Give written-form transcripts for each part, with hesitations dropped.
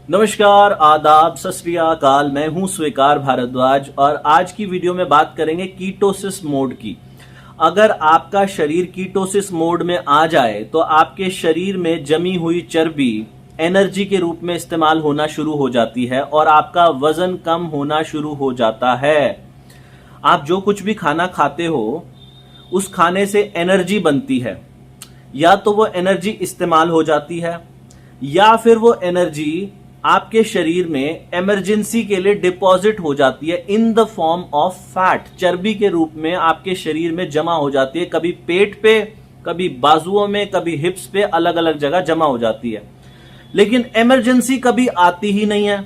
नमस्कार, आदाब, सत श्री अकाल। मैं हूं स्वीकार भारद्वाज और आज की वीडियो में बात करेंगे कीटोसिस मोड की। अगर आपका शरीर कीटोसिस मोड में आ जाए तो आपके शरीर में जमी हुई चर्बी एनर्जी के रूप में इस्तेमाल होना शुरू हो जाती है और आपका वजन कम होना शुरू हो जाता है। आप जो कुछ भी खाना खाते हो उस खाने से एनर्जी बनती है, या तो वो एनर्जी इस्तेमाल हो जाती है या फिर वो एनर्जी आपके शरीर में इमरजेंसी के लिए डिपॉजिट हो जाती है in the form of fat. चर्बी के रूप में आपके शरीर में जमा हो जाती है, कभी पेट पे, कभी बाजुओं में, कभी हिप्स पे, अलग अलग जगह जमा हो जाती है। लेकिन इमरजेंसी कभी आती ही नहीं है।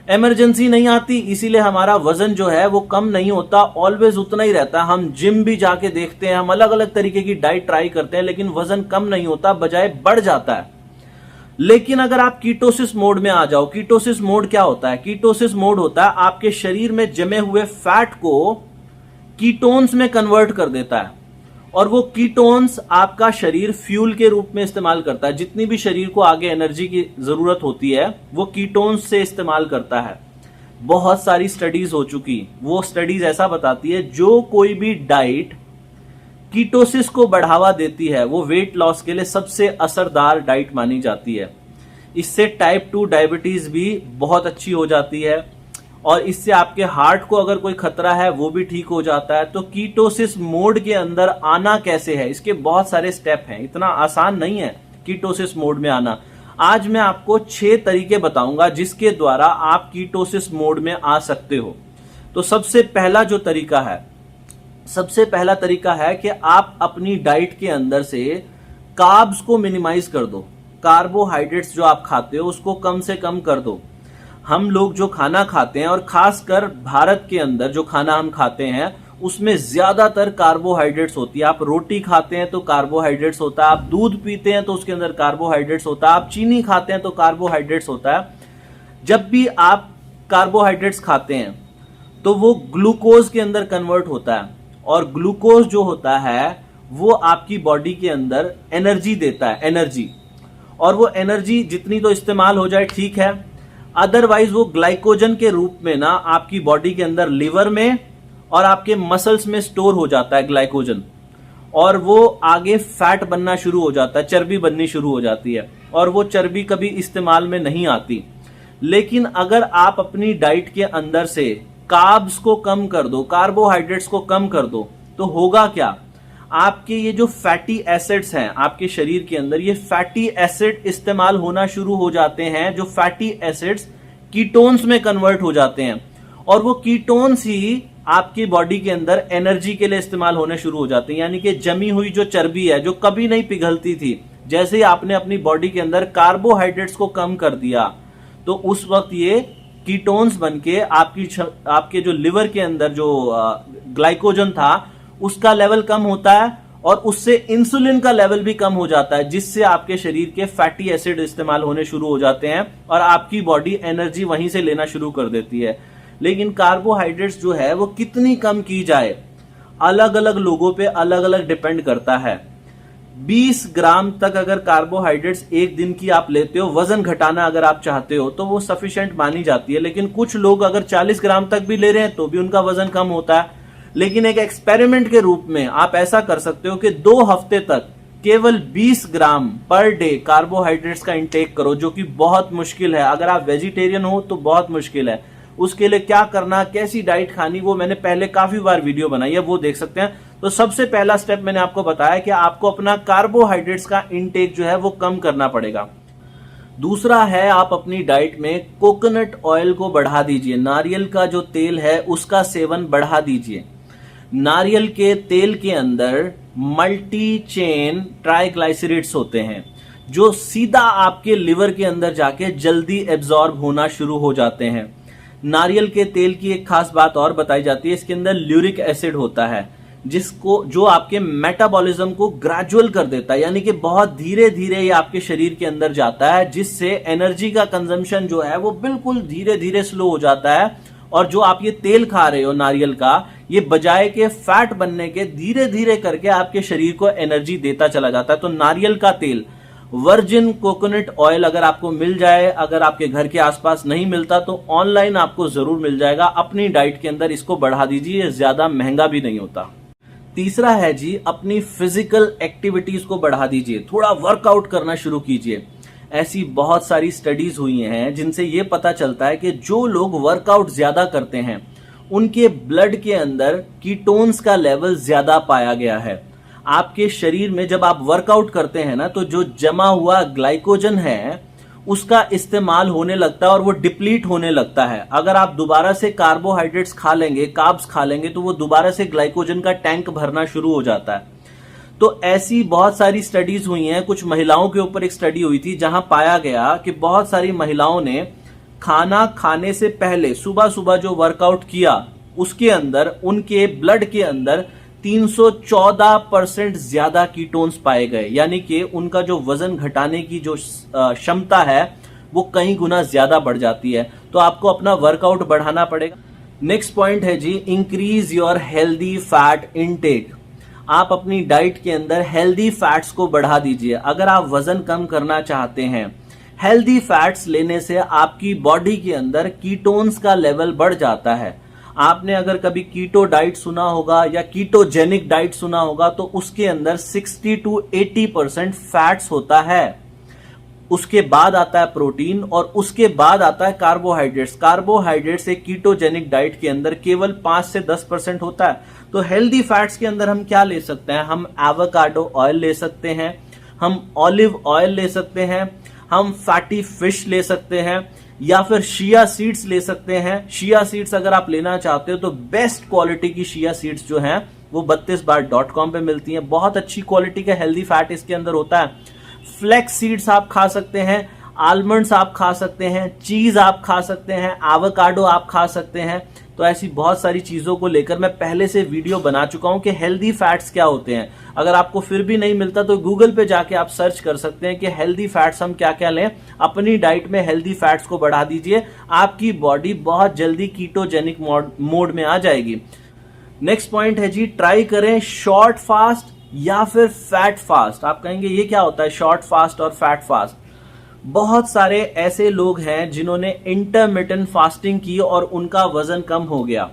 इमरजेंसी नहीं आती, इसीलिए हमारा वजन जो है वो कम नहीं होता, ऑलवेज उतना ही रहता है। हम जिम भी जाके देखते हैं, हम अलग अलग तरीके की डाइट ट्राई करते हैं, लेकिन वजन कम नहीं होता, बजाय बढ़ जाता है। लेकिन अगर आप कीटोसिस मोड में आ जाओ, कीटोसिस मोड क्या होता है? कीटोसिस मोड होता है आपके शरीर में जमे हुए फैट को कीटोन्स में कन्वर्ट कर देता है, और वो कीटोन्स आपका शरीर फ्यूल के रूप में इस्तेमाल करता है। जितनी भी शरीर को आगे एनर्जी की जरूरत होती है वो कीटोन्स से इस्तेमाल करता है। बहुत सारी स्टडीज हो चुकी, वो स्टडीज ऐसा बताती है जो कोई भी डाइट कीटोसिस को बढ़ावा देती है वो वेट लॉस के लिए सबसे असरदार डाइट मानी जाती है। इससे टाइप 2 डायबिटीज भी बहुत अच्छी हो जाती है, और इससे आपके हार्ट को अगर कोई खतरा है वो भी ठीक हो जाता है। तो कीटोसिस मोड के अंदर आना कैसे है? इसके बहुत सारे स्टेप हैं, इतना आसान नहीं है कीटोसिस मोड में आना। आज मैं आपको 6 तरीके बताऊंगा जिसके द्वारा आप कीटोसिस मोड में आ सकते हो। तो सबसे पहला तरीका है कि आप अपनी डाइट के अंदर से कार्ब्स को मिनिमाइज कर दो। कार्बोहाइड्रेट्स जो आप खाते हो उसको कम से कम कर दो। हम लोग जो खाना खाते हैं, और खासकर भारत के अंदर जो खाना हम खाते हैं उसमें ज्यादातर कार्बोहाइड्रेट्स होती है। आप रोटी खाते हैं तो कार्बोहाइड्रेट्स होता है, आप दूध पीते हैं तो उसके अंदर कार्बोहाइड्रेट्स होता है, आप चीनी खाते हैं तो कार्बोहाइड्रेट्स होता है। जब भी आप कार्बोहाइड्रेट्स खाते हैं तो वो ग्लूकोज के अंदर कन्वर्ट होता है, और ग्लूकोज जो होता है वो आपकी बॉडी के अंदर एनर्जी देता है, एनर्जी। और वो एनर्जी जितनी तो इस्तेमाल हो जाए ठीक है, अदरवाइज वो ग्लाइकोजन के रूप में ना आपकी बॉडी के अंदर लिवर में और आपके मसल्स में स्टोर हो जाता है ग्लाइकोजन, और वो आगे फैट बनना शुरू हो जाता है, चर्बी बननी शुरू हो जाती है, और वो चर्बी कभी इस्तेमाल में नहीं आती। लेकिन अगर आप अपनी डाइट के अंदर से कार्ब्स को कम कर दो, कार्बोहाइड्रेट्स को कम कर दो, तो होगा क्या? आपके ये जो फैटी एसिड्स हैं आपके शरीर के अंदर, ये फैटी एसिड इस्तेमाल होना शुरू हो जाते हैं। जो फैटी एसिड्स कीटोन्स में कन्वर्ट हो जाते हैं, और वो कीटोन्स ही आपकी बॉडी के अंदर एनर्जी के लिए इस्तेमाल होने शुरू हो जाते हैं। यानी कि जमी हुई जो चर्बी है जो कभी नहीं पिघलती थी, जैसे ही आपने अपनी बॉडी के अंदर कार्बोहाइड्रेट्स को कम कर दिया तो उस वक्त ये कीटोन्स बनके आपके जो लिवर के अंदर जो ग्लाइकोजन था उसका लेवल कम होता है, और उससे इंसुलिन का लेवल भी कम हो जाता है, जिससे आपके शरीर के फैटी एसिड इस्तेमाल होने शुरू हो जाते हैं और आपकी बॉडी एनर्जी वहीं से लेना शुरू कर देती है। लेकिन कार्बोहाइड्रेट्स जो है वो कितनी कम की जाए, अलग अलग लोगों पे अलग अलग डिपेंड करता है। 20 ग्राम तक अगर कार्बोहाइड्रेट्स एक दिन की आप लेते हो, वजन घटाना अगर आप चाहते हो, तो वो सफिशिएंट मानी जाती है। लेकिन कुछ लोग अगर 40 ग्राम तक भी ले रहे हैं तो भी उनका वजन कम होता है। लेकिन एक एक्सपेरिमेंट के रूप में आप ऐसा कर सकते हो कि 2 हफ्ते तक केवल 20 ग्राम पर डे कार्बोहाइड्रेट्स का इंटेक करो, जो कि बहुत मुश्किल है। अगर आप वेजिटेरियन हो तो बहुत मुश्किल है। उसके लिए क्या करना, कैसी डाइट खानी, वो मैंने पहले काफी बार वीडियो बनाई है, वो देख सकते हैं। तो सबसे पहला स्टेप मैंने आपको बताया कि आपको अपना कार्बोहाइड्रेट्स का इंटेक जो है वो कम करना पड़ेगा। दूसरा है, आप अपनी डाइट में कोकोनट ऑयल को बढ़ा दीजिए। नारियल का जो तेल है उसका सेवन बढ़ा दीजिए। नारियल के तेल के अंदर मल्टी चेन ट्राइग्लाइसराइड्स होते हैं, जो सीधा आपके लिवर के अंदर जाके जल्दी एब्जॉर्ब होना शुरू हो जाते हैं। नारियल के तेल की एक खास बात और बताई जाती है, इसके अंदर ल्यूरिक एसिड होता है, जो आपके मेटाबॉलिज्म को ग्रेजुअल कर देता है, यानी कि बहुत धीरे धीरे ये आपके शरीर के अंदर जाता है, जिससे एनर्जी का कंजम्पशन जो है वो बिल्कुल धीरे धीरे स्लो हो जाता है। और जो आप ये तेल खा रहे हो नारियल का, ये बजाय के फैट बनने के धीरे धीरे करके आपके शरीर को एनर्जी देता चला जाता है। तो नारियल का तेल वर्जिन कोकोनट ऑयल अगर आपको मिल जाए, अगर आपके घर के आसपास नहीं मिलता तो ऑनलाइन आपको जरूर मिल जाएगा। अपनी डाइट के अंदर इसको बढ़ा दीजिए, ज्यादा महंगा भी नहीं होता। तीसरा है जी, अपनी फिजिकल एक्टिविटीज को बढ़ा दीजिए, थोड़ा वर्कआउट करना शुरू कीजिए। ऐसी बहुत सारी स्टडीज हुई हैं जिनसे ये पता चलता है कि जो लोग वर्कआउट ज्यादा करते हैं उनके ब्लड के अंदर कीटोन्स का लेवल ज्यादा पाया गया है। आपके शरीर में जब आप वर्कआउट करते हैं ना, तो जो जमा हुआ ग्लाइकोजन है उसका इस्तेमाल होने लगता है और वो डिप्लीट होने लगता है। अगर आप दोबारा से कार्बोहाइड्रेट्स खा लेंगे, कार्ब्स खा लेंगे, तो वो दोबारा से ग्लाइकोजन का टैंक भरना शुरू हो जाता है। तो ऐसी बहुत सारी स्टडीज हुई हैं। कुछ महिलाओं के ऊपर एक स्टडी हुई थी जहां पाया गया कि बहुत सारी महिलाओं ने खाना खाने से पहले सुबह सुबह जो वर्कआउट किया उसके अंदर उनके ब्लड के अंदर 314% ज्यादा कीटोन्स पाए गए, यानी कि उनका जो वजन घटाने की जो क्षमता है वो कई गुना ज्यादा बढ़ जाती है। तो आपको अपना वर्कआउट बढ़ाना पड़ेगा। नेक्स्ट पॉइंट है जी, increase your healthy fat intake. आप अपनी डाइट के अंदर हेल्दी फैट्स को बढ़ा दीजिए। अगर आप वजन कम करना चाहते हैं, हेल्दी फैट्स लेने से आपकी बॉडी के अंदर कीटोन्स का लेवल बढ़ जाता है। आपने अगर कभी कीटो डाइट सुना होगा या कीटोजेनिक डाइट सुना होगा, तो उसके अंदर 60 to 80% फैट्स होता है। उसके बाद आता है प्रोटीन और उसके बाद आता है कार्बोहाइड्रेट्स। कार्बोहाइड्रेट्स एक कीटोजेनिक डाइट के अंदर केवल 5 से 10% होता है। तो हेल्दी फैट्स के अंदर हम क्या ले सकते हैं? हम एवोकाडो ऑयल ले सकते हैं, हम ऑलिव ऑयल ले सकते हैं, हम फैटी फिश ले सकते हैं, या फिर शिया सीड्स ले सकते हैं। शिया सीड्स अगर आप लेना चाहते हो तो बेस्ट क्वालिटी की शिया सीड्स जो हैं वो 32bar.com पे मिलती हैं। बहुत अच्छी क्वालिटी का हेल्दी फैट इसके अंदर होता है। फ्लेक्स सीड्स आप खा सकते हैं, आलमंड्स आप खा सकते हैं, चीज आप खा सकते हैं, एवोकाडो आप खा सकते हैं। तो ऐसी बहुत सारी चीजों को लेकर मैं पहले से वीडियो बना चुका हूं कि हेल्दी फैट्स क्या होते हैं। अगर आपको फिर भी नहीं मिलता तो गूगल पे जाके आप सर्च कर सकते हैं कि हेल्दी फैट्स हम क्या क्या लें। अपनी डाइट में हेल्दी फैट्स को बढ़ा दीजिए, आपकी बॉडी बहुत जल्दी कीटोजेनिक मोड में आ जाएगी। नेक्स्ट पॉइंट है जी, ट्राई करें शॉर्ट फास्ट या फिर फैट फास्ट। आप कहेंगे ये क्या होता है शॉर्ट फास्ट और फैट फास्ट? बहुत सारे ऐसे लोग हैं जिन्होंने इंटरमिटेंट फास्टिंग की और उनका वजन कम हो गया।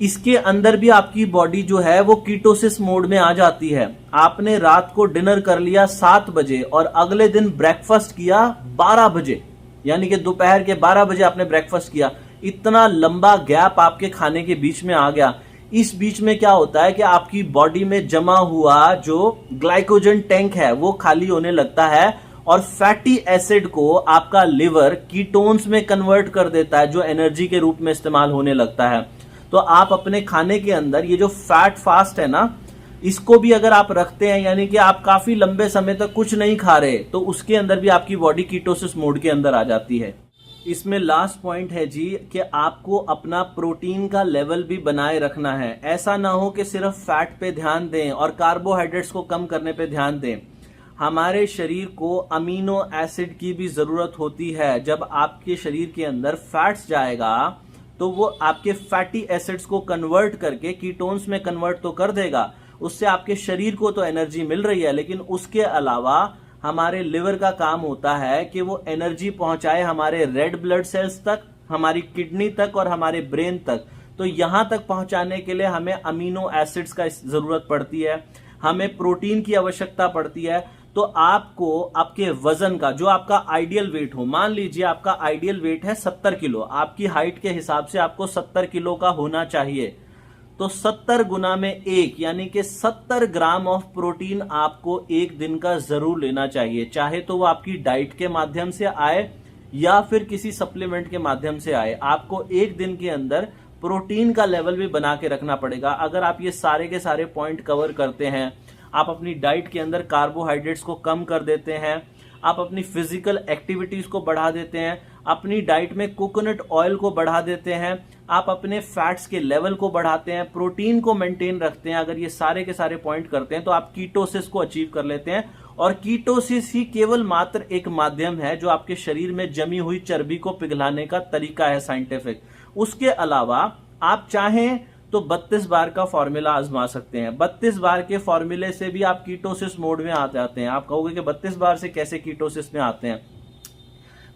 इसके अंदर भी आपकी बॉडी जो है वो कीटोसिस मोड में आ जाती है। आपने रात को डिनर कर लिया 7 बजे और अगले दिन ब्रेकफास्ट किया 12 बजे, यानी कि दोपहर के 12 बजे आपने ब्रेकफास्ट किया। इतना लंबा गैप आपके खाने के बीच में आ गया। इस बीच में क्या होता है कि आपकी बॉडी में जमा हुआ जो ग्लाइकोजन टैंक है वो खाली होने लगता है और फैटी एसिड को आपका लिवर कीटोन्स में कन्वर्ट कर देता है, जो एनर्जी के रूप में इस्तेमाल होने लगता है। तो आप अपने खाने के अंदर ये जो फैट फास्ट है ना, इसको भी अगर आप रखते हैं, यानी कि आप काफी लंबे समय तक कुछ नहीं खा रहे, तो उसके अंदर भी आपकी बॉडी कीटोसिस मोड के अंदर आ जाती है। इसमें लास्ट पॉइंट है जी कि आपको अपना प्रोटीन का लेवल भी बनाए रखना है। ऐसा ना हो कि सिर्फ फैट पे ध्यान दें और कार्बोहाइड्रेट्स को कम करने पे ध्यान दें। हमारे शरीर को अमीनो एसिड की भी जरूरत होती है। जब आपके शरीर के अंदर फैट्स जाएगा तो वो आपके फैटी एसिड्स को कन्वर्ट करके कीटोन्स में कन्वर्ट तो कर देगा। उससे आपके शरीर को तो एनर्जी मिल रही है, लेकिन उसके अलावा हमारे लिवर का काम होता है कि वो एनर्जी पहुंचाए हमारे रेड ब्लड सेल्स तक, हमारी किडनी तक और हमारे ब्रेन तक। तो यहां तक पहुंचाने के लिए हमें अमीनो एसिड्स का जरूरत पड़ती है, हमें प्रोटीन की आवश्यकता पड़ती है। तो आपको आपके वजन का, जो आपका आइडियल वेट हो, मान लीजिए आपका आइडियल वेट है 70 किलो, आपकी हाइट के हिसाब से आपको 70 किलो का होना चाहिए। तो 70 गुना में 1 यानी कि 70 ग्राम ऑफ प्रोटीन आपको एक दिन का जरूर लेना चाहिए, चाहे तो वो आपकी डाइट के माध्यम से आए या फिर किसी सप्लीमेंट के माध्यम से आए। आपको एक दिन के अंदर प्रोटीन का लेवल भी बना के रखना पड़ेगा। अगर आप ये सारे के सारे पॉइंट कवर करते हैं, आप अपनी डाइट के अंदर कार्बोहाइड्रेट्स को कम कर देते हैं, आप अपनी फिजिकल एक्टिविटीज को बढ़ा देते हैं, अपनी डाइट में कोकोनट ऑयल को बढ़ा देते हैं, आप अपने फैट्स के लेवल को बढ़ाते हैं, प्रोटीन को मेंटेन रखते हैं, अगर ये सारे के सारे पॉइंट करते हैं तो आप कीटोसिस को अचीव कर लेते हैं। और कीटोसिस ही केवल मात्र एक माध्यम है जो आपके शरीर में जमी हुई चर्बी को पिघलाने का तरीका है साइंटिफिक। उसके अलावा आप चाहें तो 32 बार का फॉर्मूला आजमा सकते हैं। 32 बार के फॉर्मूले से भी आप कीटोसिस मोड में आ जाते हैं। आप कहोगे कि 32 बार से कैसे कीटोसिस में आते हैं?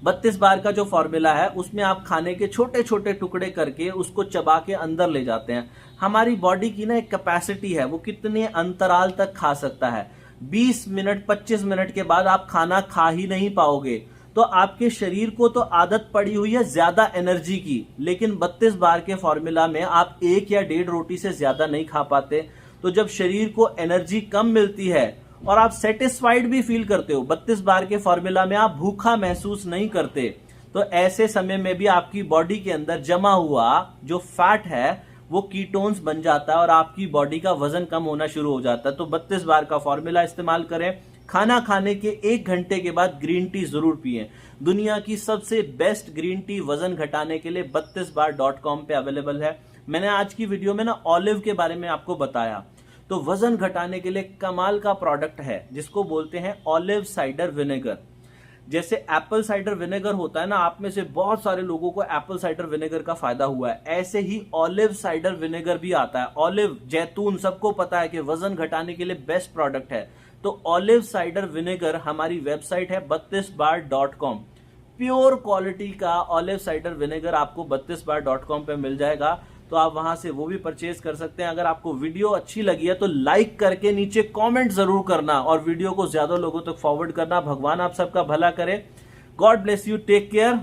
32 बार का जो फॉर्मूला है उसमें आप खाने के छोटे छोटे टुकड़े करके उसको चबा के अंदर ले जाते हैं। हमारी बॉडी की ना एक कैपेसिटी है, वो कितने अंतराल तक खा सकता है। 20 मिनट 25 मिनट के बाद आप खाना खा ही नहीं पाओगे। तो आपके शरीर को तो आदत पड़ी हुई है ज्यादा एनर्जी की, लेकिन 32 बार के फॉर्मूला में आप 1 या 1.5 रोटी से ज्यादा नहीं खा पाते। तो जब शरीर को एनर्जी कम मिलती है और आप सेटिस्फाइड भी फील करते हो, 32 बार के फॉर्मूला में आप भूखा महसूस नहीं करते, तो ऐसे समय में भी आपकी बॉडी के अंदर जमा हुआ जो फैट है वो कीटोन्स बन जाता है और आपकी बॉडी का वजन कम होना शुरू हो जाता है। तो 32 बार का फॉर्मूला इस्तेमाल करें। खाना खाने के 1 घंटे के बाद ग्रीन टी जरूर पिएं। दुनिया की सबसे बेस्ट ग्रीन टी वजन घटाने के लिए 32bar.com पे अवेलेबल है। मैंने आज की वीडियो में ना ऑलिव के बारे में आपको बताया, तो वजन घटाने के लिए कमाल का प्रोडक्ट है जिसको बोलते हैं ऑलिव साइडर विनेगर। जैसे एप्पल साइडर विनेगर होता है ना, आप में से बहुत सारे लोगों को एप्पल साइडर विनेगर का फायदा हुआ है, ऐसे ही ऑलिव साइडर विनेगर भी आता है। ऑलिव, जैतून, सबको पता है कि वजन घटाने के लिए बेस्ट प्रोडक्ट है। तो ऑलिव साइडर विनेगर हमारी वेबसाइट है 32bar.com। प्योर क्वालिटी का ऑलिव साइडर विनेगर आपको 32bar.com पे मिल जाएगा, तो आप वहां से वो भी परचेज कर सकते हैं। अगर आपको वीडियो अच्छी लगी है तो लाइक करके नीचे कमेंट जरूर करना और वीडियो को ज्यादा लोगों तक फॉरवर्ड करना। भगवान आप सबका भला करे। God bless you, take care.